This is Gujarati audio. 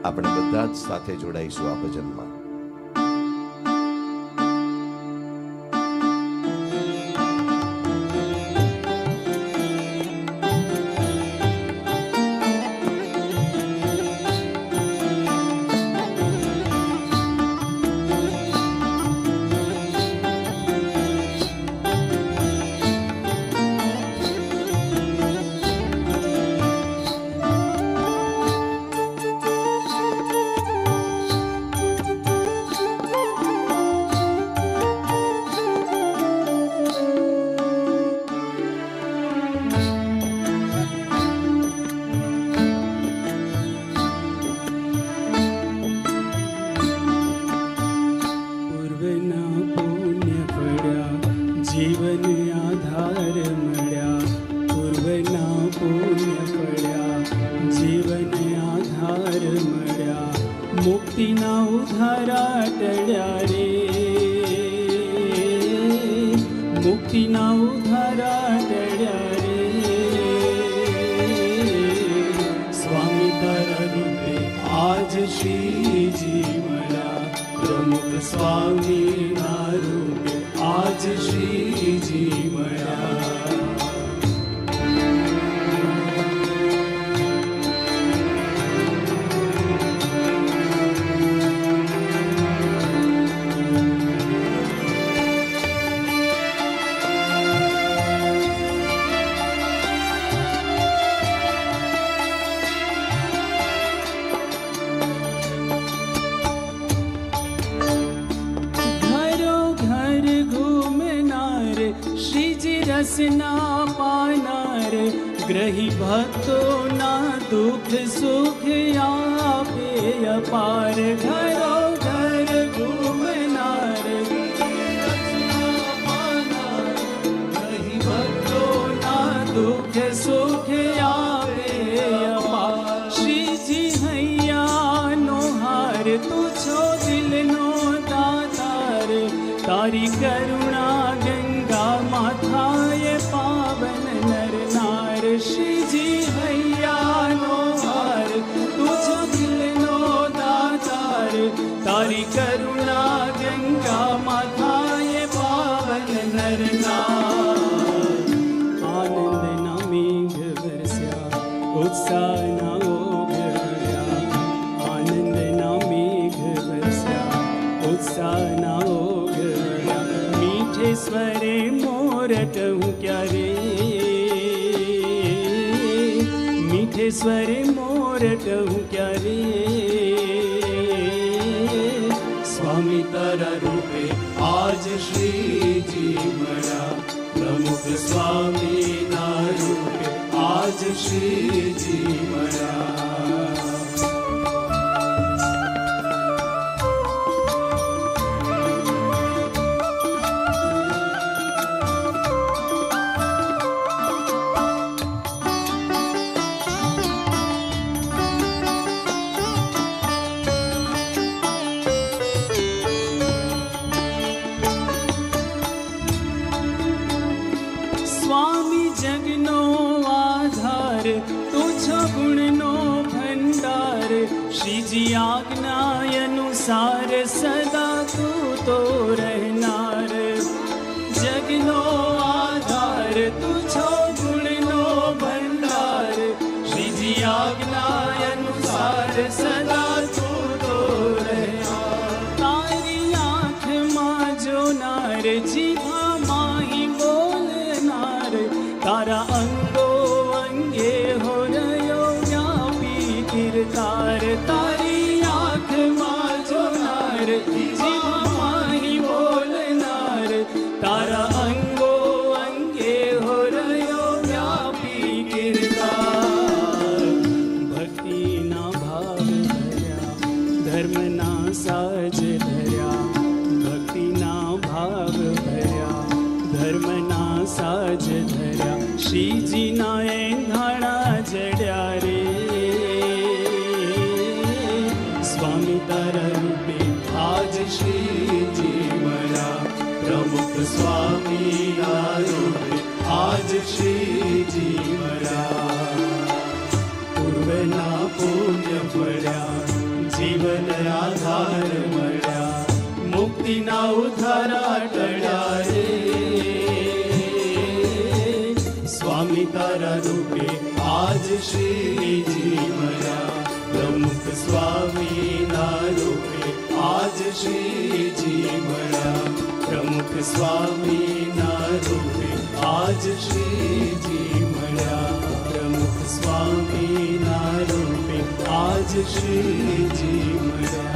આપણે બધા જ સાથે જોડાઈશું આ ભજનમાં. જીવન આધાર મળ્યા, પૂર્વના પુણ્ય પડ્યા, જીવન આધાર મળ્યા, મુક્તિના ઉધારા ટળ્યા રે, મુક્તિના ઉધારા ટળ્યા રે. સ્વામી તારા રૂપે આજ શ્રીજી મળ્યા, પ્રમુખ સ્વામી ના રૂપે આજ શ્રીજી મળ્યા. રસના પાનાર, ગ્રહી ભક્તોના દુઃખ સુખ આપે અપાર. ઘરો ઘર ઘૂમનાર, રસના પાનાર, ગ્રહી ભક્તોના દુઃખ સુખ આપે અપાર. શ્રીજી હૈયાનો હાર, તું છો દિલનો દાતાર, તારી કરુણા ગંગા માથાએ પાવન નર નાર. શ્રીજી હૈયાનો હાર, તું છો દિલનો દાતાર, તારી કરુણા ગંગા માથાએ પાવન નર નાર. આનંદના મેઘ વરસ્યા, ઉત્સાહના ઓઘ ભર્યા, આનંદના મેઘ વરસ્યા, ઉત્સાહના ઓઘ ભર્યા. મીઠે સ્વરે મોરટ હું ક્યારે, મીઠે સ્વરે મોરટ હું ક્યારે. સ્વામી તારા રૂપે આજ શ્રીજી મળ્યા, પ્રમુખ સ્વામી ના રૂપે આજ શ્રીજી મળ્યા. સ્વામી જગનો આધાર, તું છો ગુણનો ભંડાર. શ્રીજી આજ્ઞા અનુસાર સદા તું તો રહેનાર. જગનો આધાર, તું છો ગુણનો ભંડાર. શ્રીજી આજ્ઞા અનુસાર સદા તું તો રહેનાર. તારી આંખમાં જોનાર, જીભા માહી બોલનાર, તારા અંગો અંગે હો રહ્યો વ્યાપી કીર્તાર. તારી આંખમાં જોનાર, જીભા માહી બોલનાર, તારા અંગો અંગે હો રહ્યો વ્યાપી કીર્તાર. ભક્તિના ભાવ ભર્યા, ધર્મના સાજ ધર્યા, ભક્તિના ભાવ ભર્યા, ધર્મના સાજ ધર્યા. શ્રીજીના એંધાણા જડ્યા રે, સ્વામી તારા રૂપે આજ શ્રીજી મળ્યા, પ્રમુખ સ્વામી ના રૂપે આજ શ્રીજી મળ્યા. પૂર્વના પુણ્ય પડ્યા, જીવન આધાર મળ્યા, મુક્તિના ઉધારા ટળ્યા રે. સ્વામી તારા રૂપે આજ શ્રીજી મળ્યા, પ્રમુખ સ્વામીના રૂપે આજ શ્રીજી મળ્યા, પ્રમુખ સ્વામીના રૂપે આજ શ્રીજી મળ્યા, પ્રમુખ સ્વામીના રૂપે આજ શ્રીજી મળ્યા.